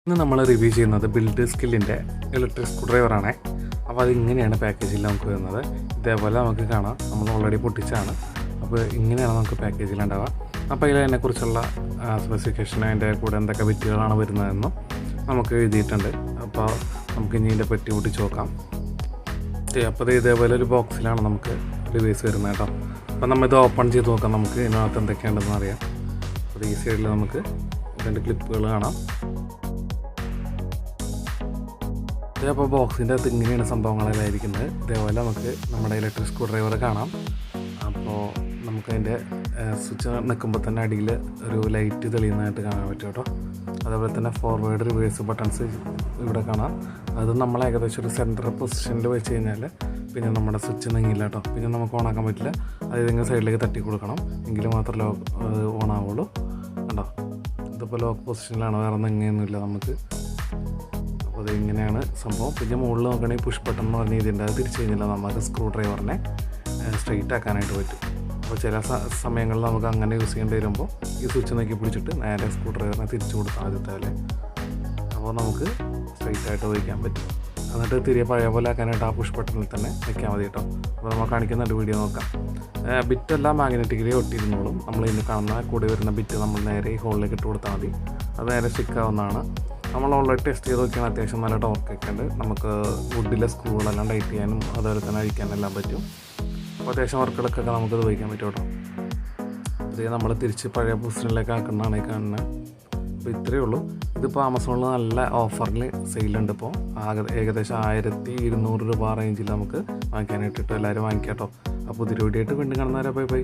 ഇന്ന് നമ്മൾ റിവ്യൂ ചെയ്യുന്നത് ബിൽഡ് സ്കില്ലിൻ്റെ ഇലക്ട്രിക് സ്ക്രൂ ഡ്രൈവറാണ്. അപ്പോൾ അതിങ്ങനെയാണ് പാക്കേജിൽ നമുക്ക് വരുന്നത്. ഇതേപോലെ നമുക്ക് കാണാം, നമ്മൾ ഓൾറെഡി പൊട്ടിച്ചാണ്. അപ്പോൾ ഇങ്ങനെയാണ് നമുക്ക് പാക്കേജിലുണ്ടാവുക. അപ്പോൾ അതിനെക്കുറിച്ചുള്ള സ്പെസിഫിക്കേഷൻ, അതിൻ്റെ കൂടെ എന്തൊക്കെ ബിറ്റുകളാണ് വരുന്നതെന്നും നമുക്ക് എഴുതിയിട്ടുണ്ട്. അപ്പോൾ നമുക്ക് ഇനി ഇതിൻ്റെ പെട്ടി പൊട്ടിച്ച് നോക്കാം. അപ്പോൾ ഇതേപോലെ ഒരു ബോക്സിലാണ് നമുക്ക് ഡിവൈസ് വരുന്നത് കേട്ടോ. അപ്പോൾ നമ്മൾ ഇത് ഓപ്പൺ ചെയ്ത് നോക്കാം, നമുക്ക് ഇതിനകത്ത് എന്തൊക്കെയുണ്ടെന്ന് അറിയാം. അപ്പോൾ ഈ സൈഡിൽ നമുക്ക് ഇതിൻ്റെ ക്ലിപ്പുകൾ കാണാം. അപ്പോൾ ബോക്സിൻ്റെ അകത്ത് ഇങ്ങനെയാണ് സംഭവങ്ങളെല്ലാം ഇരിക്കുന്നത്. ഇതേപോലെ നമുക്ക് നമ്മുടെ ഇലക്ട്രിക് സ്ക്രൂ ഡ്രൈവർ കാണാം. അപ്പോൾ നമുക്കതിൻ്റെ സ്വിച്ച് നിൽക്കുമ്പോൾ തന്നെ അടിയിൽ ഒരു ലൈറ്റ് തെളിയുന്നതായിട്ട് കാണാൻ പറ്റും കേട്ടോ. അതേപോലെ തന്നെ ഫോർവേഡ് റിവേഴ്സ് ബട്ടൺസ് ഇവിടെ കാണാം. അത് നമ്മൾ ഏകദേശം ഒരു സെൻട്രൽ പൊസിഷനിൽ വെച്ച് കഴിഞ്ഞാൽ പിന്നെ നമ്മുടെ സ്വിച്ച് നീങ്ങില്ല കേട്ടോ. പിന്നെ നമുക്ക് ഓണാക്കാൻ പറ്റില്ല, അത് ഏതെങ്കിലും സൈഡിലേക്ക് തട്ടി കൊടുക്കണം, എങ്കിൽ മാത്രമേ ഓൺ ആവുള്ളൂ കേട്ടോ. ഇതിപ്പോൾ ലോക്ക് പൊസിഷനിലാണ്, വേറെ നീങ്ങുന്നില്ല നമുക്ക്. അപ്പോൾ അത് ഇങ്ങനെയാണ് സംഭവം. പിന്നെ മുകളിൽ നോക്കുകയാണെങ്കിൽ പുഷ് ബട്ടൺ എന്ന് പറഞ്ഞ ഇതിൻ്റെ അത് തിരിച്ച് കഴിഞ്ഞാൽ നമുക്ക് സ്ക്രൂ ഡ്രൈവറിനെ സ്ട്രെയിറ്റ് ആക്കാനായിട്ട് പറ്റും. അപ്പോൾ ചില സമയങ്ങളിൽ നമുക്ക് അങ്ങനെ യൂസ് ചെയ്യേണ്ടി വരുമ്പോൾ ഈ സ്വിച്ച് നോക്കി പിടിച്ചിട്ട് നേരെ സ്ക്രൂ ഡ്രൈവറിനെ തിരിച്ചു കൊടുത്താൽ ആദ്യത്തെ പോലെ. അപ്പോൾ നമുക്ക് സ്ട്രെയിറ്റ് ആയിട്ട് ഉപയോഗിക്കാൻ പറ്റും. എന്നിട്ട് തിരികെ പഴയ പോലെ ആക്കാനായിട്ട് ആ പുഷ് ബട്ടണിൽ തന്നെ വയ്ക്കാൻ മതി കേട്ടോ. അപ്പോൾ നമ്മൾ കാണിക്കുന്നുണ്ട്, വീഡിയോ നോക്കാം. ബിറ്റെല്ലാം മാഗ്നറ്റിക്കലി ഒട്ടിയിരുന്നോളും. നമ്മൾ ഇന്ന് കാണുന്ന കൂടി വരുന്ന ബിറ്റ് നമ്മൾ നേരെ ഈ ഹോളിലേക്ക് ഇട്ട് കൊടുത്താൽ മതി, അത് നേരെ സ്റ്റിക്കാവുന്നതാണ്. നമ്മൾ ഓൾറെഡി ടെസ്റ്റ് ചെയ്ത് നോക്കിയാൽ അത്യാവശ്യം നല്ല ടോർക്കൊക്കെ ഉണ്ട്. നമുക്ക് വുഡിലെ സ്ക്രൂകളെല്ലാം ടൈറ്റ് ചെയ്യാനും അതുപോലെ തന്നെ അഴിക്കാനെല്ലാം പറ്റും. അപ്പോൾ അത്യാവശ്യം വർക്കുകളൊക്കെ നമുക്കത് ഉപയോഗിക്കാൻ പറ്റും കേട്ടോ. ഇത് നമ്മൾ തിരിച്ച് പഴയ പൊസിഷനിലേക്ക് ആക്കുന്നതാണ് ഈ കാണുന്നത്. അപ്പോൾ ഇത്രയേ ഉള്ളൂ. ഇതിപ്പോൾ ആമസോണിൽ നല്ല ഓഫറിൽ സെയിലുണ്ട്. ഇപ്പോൾ ഏകദേശം 1200 രൂപ റേഞ്ചിൽ നമുക്ക് വാങ്ങിക്കാനായിട്ടിട്ട് എല്ലാവരും വാങ്ങിക്കാം കേട്ടോ. അപ്പോൾ പുതിയ വീഡിയോ ആയിട്ട് വീണ്ടും കാണുന്നവരെ ബൈ ബൈ.